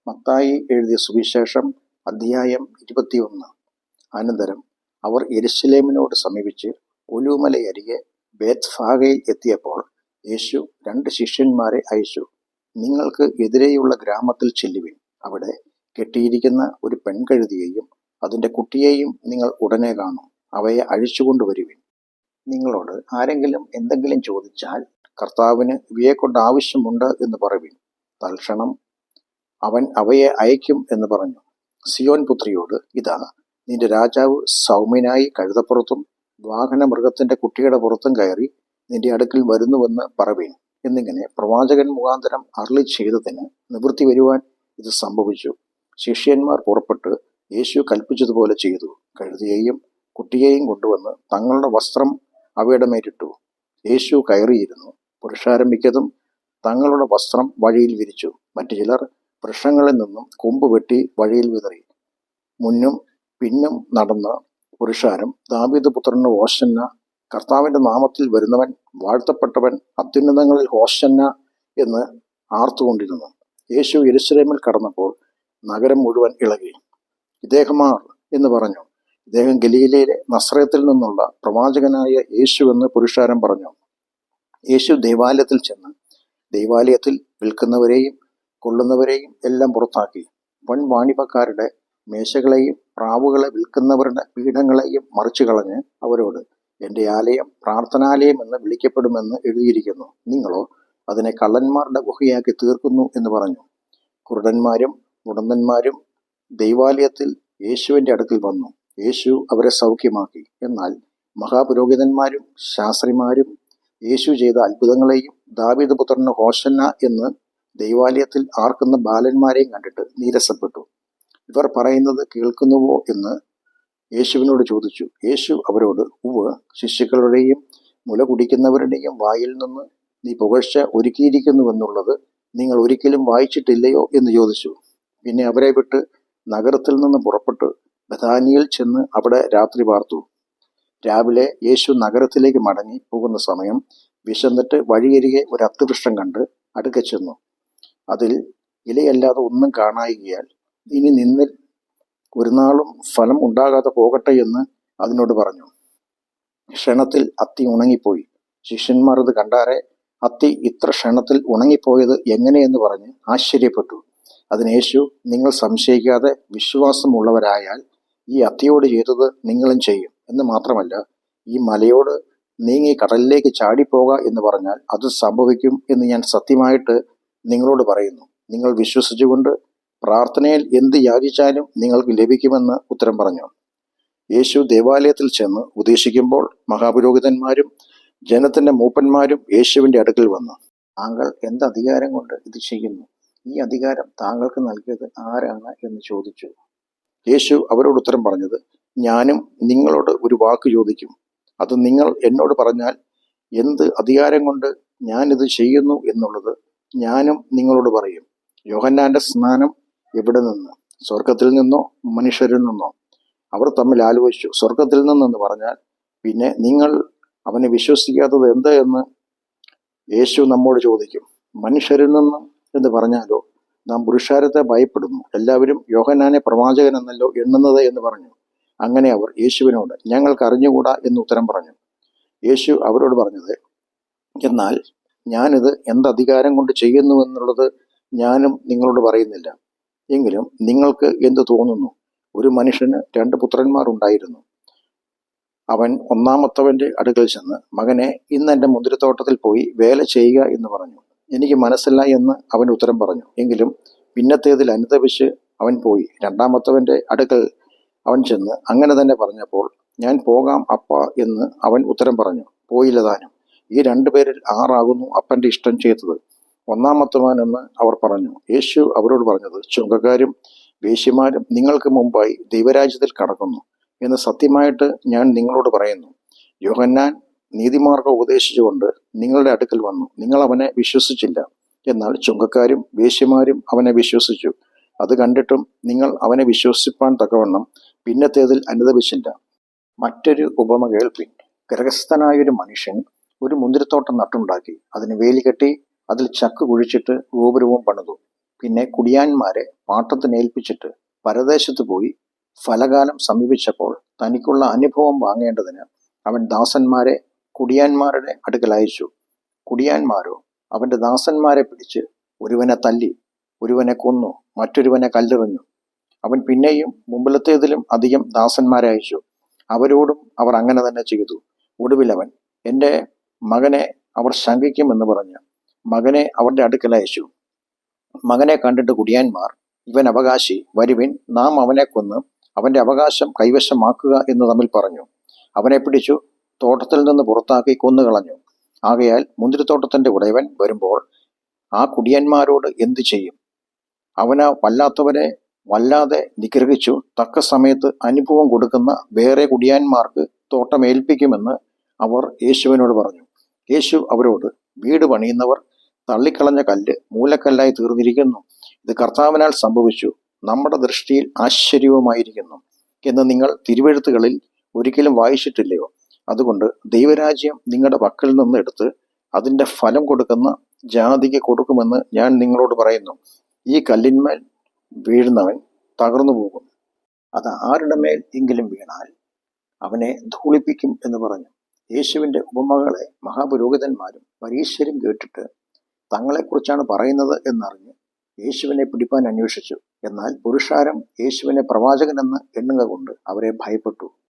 മത്തായി എഴുതിയ സുവിശേഷം അധ്യായം 21. അനന്തരം അവർ യെരുശലേമിനോട് സമീപിച്ച് ഒലിവുമലയരികെ ബേത്ത്ഫാഗയിൽ എത്തിയപ്പോൾ യേശു 2 ശിഷ്യന്മാരെ അയച്ചു. നിങ്ങൾക്ക് എതിരെയുള്ള ഗ്രാമത്തിൽ ചെല്ലുവിൻ. അവിടെ കെട്ടിയിരിക്കുന്ന ഒരു പെൺകഴുതിയെയും അതിൻ്റെ കുട്ടിയെയും നിങ്ങൾ ഉടനെ കാണും. അവയെ അഴിച്ചുകൊണ്ടുവരുവിൻ. നിങ്ങളോട് ആരെങ്കിലും എന്തെങ്കിലും ചോദിച്ചാൽ കർത്താവിന് ഇവയെക്കൊണ്ട് ആവശ്യമുണ്ട് എന്ന് പറയുവിൻ. തൽക്ഷണം അവൻ അവയെ അയക്കും എന്ന് പറഞ്ഞു. സിയോൻ പുത്രിയോട്, ഇതാ നിന്റെ രാജാവ് സൗമ്യനായി കഴുതപ്പുറത്തും വാഹനമൃഗത്തിന്റെ കുട്ടിയുടെ പുറത്തും കയറി നിന്റെ അടുക്കൽ വരുന്നുവെന്ന് പറവീൻ എന്നിങ്ങനെ പ്രവാചകൻ മുഖാന്തരം അരുളി ചെയ്തതിന് നിവൃത്തി വരുവാൻ ഇത് സംഭവിച്ചു. ശിഷ്യന്മാർ പുറപ്പെട്ട് യേശു കൽപ്പിച്ചതുപോലെ ചെയ്തു. കഴുതയെയും കുട്ടിയെയും കൊണ്ടുവന്ന് തങ്ങളുടെ വസ്ത്രം അവയുടെ മേലിട്ടു. യേശു കയറിയിരുന്നു. പുരുഷാരം മിക്കതും തങ്ങളുടെ വസ്ത്രം വഴിയിൽ വിരിച്ചു. മറ്റു ചിലർ വൃക്ഷങ്ങളിൽ നിന്നും കൊമ്പ് വെട്ടി വഴിയിൽ വിതറി. മുന്നും പിന്നും നടന്ന് പുരുഷാരം, ദാവീദ് പുത്രന് ഹോശന്ന, കർത്താവിന്റെ നാമത്തിൽ വരുന്നവൻ വാഴ്ത്തപ്പെട്ടവൻ, അത്യുന്നതങ്ങളിൽ ഹോശന്ന എന്ന് ആർത്തുകൊണ്ടിരുന്നു. യേശു യെരുശലേമിൽ കടന്നപ്പോൾ നഗരം മുഴുവൻ ഇളകി. ഇദ്ദേഹമാർ എന്ന് പറഞ്ഞു. ഇദ്ദേഹം ഗലീലയിലെ നസ്രയത്തിൽ നിന്നുള്ള പ്രവാചകനായ യേശു എന്ന് പുരുഷാരം പറഞ്ഞു. യേശു ദേവാലയത്തിൽ ചെന്ന് ദേവാലയത്തിൽ വിൽക്കുന്നവരെയും കൊള്ളുന്നവരെയും എല്ലാം പുറത്താക്കി. വാണിഭക്കാരുടെ മേശകളെയും പ്രാവുകളെ വിൽക്കുന്നവരുടെ പീഠങ്ങളെയും മറിച്ചു കളഞ്ഞ് അവരോട്, എൻ്റെ ആലയം പ്രാർത്ഥനാലയം എന്ന് വിളിക്കപ്പെടുമെന്ന് എഴുതിയിരിക്കുന്നു. നിങ്ങളോ അതിനെ കള്ളന്മാരുടെ ഗുഹയാക്കി തീർക്കുന്നു എന്ന് പറഞ്ഞു. കുരുടന്മാരും മുടന്തന്മാരും ദൈവാലയത്തിൽ യേശുവിൻ്റെ അടുക്കൽ വന്നു. യേശു അവരെ സൗഖ്യമാക്കി. എന്നാൽ മഹാപുരോഹിതന്മാരും ശാസ്ത്രിമാരും യേശു ചെയ്ത അത്ഭുതങ്ങളെയും ദാവീദ് പുത്രന് ഹോശന്ന എന്ന് ദൈവാലയത്തിൽ ആർക്കുന്ന ബാലന്മാരെയും കണ്ടിട്ട് നീരസപ്പെട്ടു. ഇവർ പറയുന്നത് കേൾക്കുന്നുവോ എന്ന് യേശുവിനോട് ചോദിച്ചു. യേശു അവരോട്, ഉവ്വ്, ശിശുക്കളുടെയും മുല കുടിക്കുന്നവരുടെയും വായിൽ നിന്ന് നീ പുകഴ്ച ഒരുക്കിയിരിക്കുന്നുവെന്നുള്ളത് നിങ്ങൾ ഒരിക്കലും വായിച്ചിട്ടില്ലയോ എന്ന് ചോദിച്ചു. പിന്നെ അവരെ വിട്ട് നഗരത്തിൽ നിന്ന് പുറപ്പെട്ട് ബഥാനിയിൽ ചെന്ന് അവിടെ രാത്രി പാർത്തു. രാവിലെ യേശു നഗരത്തിലേക്ക് മടങ്ങി പോകുന്ന സമയം വിശന്നിട്ട് വഴിയരികെ ഒരു അത്തിവൃക്ഷം കണ്ട് അടുക്കെ ചെന്നു. അതിൽ ഇലയല്ലാതെ ഒന്നും കാണായികയാൽ ഇനി നിന്നിൽ ഒരു നാളും ഫലം ഉണ്ടാകാതെ പോകട്ടെ എന്ന് അതിനോട് പറഞ്ഞു. ക്ഷണത്തിൽ അത്തി ഉണങ്ങിപ്പോയി. ശിഷ്യന്മാർ ഇത് കണ്ടാരെ അത്തി ഇത്ര ക്ഷണത്തിൽ ഉണങ്ങിപ്പോയത് എങ്ങനെയെന്ന് പറഞ്ഞ് ആശ്ചര്യപ്പെട്ടു. അതിന് യേശു, നിങ്ങൾ സംശയിക്കാതെ വിശ്വാസമുള്ളവരായാൽ ഈ അത്തിയോട് ചെയ്തത് നിങ്ങളും ചെയ്യും എന്ന് മാത്രമല്ല, ഈ മലയോട് നീങ്ങി കടലിലേക്ക് ചാടിപ്പോക എന്ന് പറഞ്ഞാൽ അത് സംഭവിക്കും എന്ന് ഞാൻ സത്യമായിട്ട് നിങ്ങളോട് പറയുന്നു. നിങ്ങൾ വിശ്വസിച്ചുകൊണ്ട് പ്രാർത്ഥനയിൽ എന്ത് യാചിച്ചാലും നിങ്ങൾക്ക് ലഭിക്കുമെന്ന് ഉത്തരം പറഞ്ഞു. യേശു ദേവാലയത്തിൽ ചെന്ന് ഉപദേശിക്കുമ്പോൾ മഹാപുരോഹിതന്മാരും ജനത്തിന്റെ മൂപ്പന്മാരും യേശുവിന്റെ അടുക്കൽ വന്നു. താങ്കൾ എന്ത് അധികാരം കൊണ്ട് ഇത് ചെയ്യുന്നു? ഈ അധികാരം താങ്കൾക്ക് നൽകിയത് ആരാണ് എന്ന് ചോദിച്ചു. യേശു അവരോട് ഉത്തരം പറഞ്ഞത്, ഞാനും നിങ്ങളോട് ഒരു വാക്ക് ചോദിക്കും. അത് നിങ്ങൾ എന്നോട് പറഞ്ഞാൽ എന്ത് അധികാരം കൊണ്ട് ഞാനിത് ചെയ്യുന്നു എന്നുള്ളത് ഞാനും നിങ്ങളോട് പറയും. യോഹന്നാന്റെ സ്നാനം എവിടെ നിന്ന്? സ്വർഗത്തിൽ നിന്നോ മനുഷ്യരിൽ നിന്നോ? അവർ തമ്മിൽ ആലോചിച്ചു. സ്വർഗത്തിൽ നിന്നെന്ന് പറഞ്ഞാൽ പിന്നെ നിങ്ങൾ അവനെ വിശ്വസിക്കാത്തത് എന്ത് എന്ന് യേശു നമ്മോട് ചോദിക്കും. മനുഷ്യരിൽ നിന്ന് എന്ന് പറഞ്ഞാലോ നാം പുരുഷാരത്തെ ഭയപ്പെടുന്നു. എല്ലാവരും യോഹന്നാനെ പ്രവാചകൻ എന്നല്ലോ എണ്ണുന്നത് എന്ന് പറഞ്ഞു. അങ്ങനെ അവർ യേശുവിനോട്, ഞങ്ങൾക്ക് അറിഞ്ഞുകൂടാ എന്ന് ഉത്തരം പറഞ്ഞു. യേശു അവരോട് പറഞ്ഞത്, എന്നാൽ ഞാനിത് എന്തധികാരം കൊണ്ട് ചെയ്യുന്നുവെന്നുള്ളത് ഞാനും നിങ്ങളോട് പറയുന്നില്ല. എങ്കിലും നിങ്ങൾക്ക് എന്ത് തോന്നുന്നു? ഒരു മനുഷ്യന് 2 പുത്രന്മാർ ഉണ്ടായിരുന്നു. അവൻ ഒന്നാമത്തവന്റെ അടുക്കൽ ചെന്ന്, മകനെ, ഇന്ന് എൻ്റെ മുന്തിരിത്തോട്ടത്തിൽ പോയി വേല ചെയ്യുക എന്ന് പറഞ്ഞു. എനിക്ക് മനസ്സില്ല എന്ന് അവൻ ഉത്തരം പറഞ്ഞു. എങ്കിലും പിന്നത്തേതിൽ അനുതപിച്ച് അവൻ പോയി. രണ്ടാമത്തവന്റെ അടുക്കൽ അവൻ ചെന്ന് അങ്ങനെ തന്നെ പറഞ്ഞപ്പോൾ, ഞാൻ പോകാം അപ്പ എന്ന് അവൻ ഉത്തരം പറഞ്ഞു. പോയില്ല താനും. ഈ 2 പേരിൽ ആറാകുന്നു അപ്പന്റെ ഇഷ്ടം ചെയ്തത്? ഒന്നാമത്തവൻ എന്ന് അവർ പറഞ്ഞു. യേശു അവരോട് പറഞ്ഞത്, ചുങ്കക്കാരും വേശ്യമാരും നിങ്ങൾക്ക് മുമ്പായി ദൈവരാജ്യത്തിൽ കടക്കുന്നു എന്ന് സത്യമായിട്ട് ഞാൻ നിങ്ങളോട് പറയുന്നു. യോഹന്നാൻ നീതിമാർഗം ഉപദേശിച്ചുകൊണ്ട് നിങ്ങളുടെ അടുക്കൽ വന്നു. നിങ്ങൾ അവനെ വിശ്വസിച്ചില്ല. എന്നാൽ ചുങ്കക്കാരും വേശ്യമാരും അവനെ വിശ്വസിച്ചു. അത് കണ്ടിട്ടും നിങ്ങൾ അവനെ വിശ്വസിപ്പാൻ തക്കവണ്ണം പിന്നത്തേതിൽ അനുതപിച്ചില്ല. മറ്റൊരു ഉപമ കേൾപ്പിൻ. ഗൃഹസ്ഥനായൊരു മനുഷ്യൻ ഒരു മുന്തിരിത്തോട്ടം നട്ടുണ്ടാക്കി. അതിന് വേലി കെട്ടി അതിൽ ചക്ക് കുഴിച്ചിട്ട് ഗോപുരവും പണിതു. പിന്നെ കുടിയാന്മാരെ പാട്ടത്തിനേൽപ്പിച്ചിട്ട് പരദേശത്ത് പോയി ഫലകാലം സമീപിച്ചപ്പോൾ തനിക്കുള്ള അനുഭവം വാങ്ങേണ്ടതിന് അവൻ ദാസന്മാരെ കുടിയാന്മാരുടെ അടുക്കൽ അയച്ചു. കുടിയാന്മാരോ അവന്റെ ദാസന്മാരെ പിടിച്ച് ഒരുവനെ തല്ലി, ഒരുവനെ കൊന്നു, മറ്റൊരുവനെ കല്ലെറിഞ്ഞു. അവൻ പിന്നെയും മുമ്പിലത്തേതിലും അധികം ദാസന്മാരെ അയച്ചു. അവരോടും അവർ അങ്ങനെ തന്നെ ചെയ്തു. ഒടുവിൽ അവൻ, എൻ്റെ മകനെ അവർ ശങ്കിക്കുമെന്ന് പറഞ്ഞ് മകനെ അവരുടെ അടുക്കൽ അയച്ചു. മകനെ കണ്ടിട്ട് കുടിയാന്മാർ, ഇവൻ അവകാശി, വരുവിൻ, നാം അവനെ കൊന്ന് അവന്റെ അവകാശം കൈവശമാക്കുക എന്ന് തമ്മിൽ പറഞ്ഞു. അവനെ പിടിച്ചു തോട്ടത്തിൽ നിന്ന് പുറത്താക്കി കൊന്നുകളഞ്ഞു. ആകയാൽ മുന്തിരിത്തോട്ടത്തിന്റെ ഉടയവൻ വരുമ്പോൾ ആ കുടിയന്മാരോട് എന്തു ചെയ്യും? അവന് വല്ലാത്തവരെ വല്ലാതെ നിഗ്രഹിച്ചു തക്ക സമയത്ത് അനുഭവം കൊടുക്കുന്ന വേറെ കുടിയാന്മാർക്ക് തോട്ടം ഏൽപ്പിക്കുമെന്ന് അവർ യേശുവിനോട് പറഞ്ഞു. യേശു അവരോട്, വീട് പണിയുന്നവർ തള്ളിക്കളഞ്ഞ കല്ല് മൂലക്കല്ലായി തീർന്നിരിക്കുന്നു. ഇത് കർത്താവിനാൽ സംഭവിച്ചു, നമ്മുടെ ദൃഷ്ടിയിൽ ആശ്ചര്യവുമായിരിക്കുന്നു എന്ന് നിങ്ങൾ തിരുവെഴുത്തുകളിൽ ഒരിക്കലും വായിച്ചിട്ടില്ലയോ? അതുകൊണ്ട് ദൈവരാജ്യം നിങ്ങളുടെ പക്കൽ നിന്ന് എടുത്ത് അതിൻ്റെ ഫലം കൊടുക്കുന്ന ജാതിക്ക് കൊടുക്കുമെന്ന് ഞാൻ നിങ്ങളോട് പറയുന്നു. ഈ കല്ലിന്മേൽ വീഴുന്നവൻ തകർന്നു പോകും, അത് ആരുടെ മേൽ എങ്കിലും വീണാൽ അവനെ ധൂളിപ്പിക്കും എന്ന് പറഞ്ഞു. യേശുവിൻ്റെ ഉപമകളെ മഹാപുരോഹിതന്മാരും പരീശരും കേട്ടിട്ട് തങ്ങളെക്കുറിച്ചാണ് പറയുന്നത് എന്നറിഞ്ഞ് യേശുവിനെ പിടിപ്പാൻ അന്വേഷിച്ചു. എന്നാൽ പുരുഷാരം യേശുവിനെ പ്രവാചകനെന്ന് എണ്ണുക കൊണ്ട് അവരെ ഭയപ്പെട്ടു.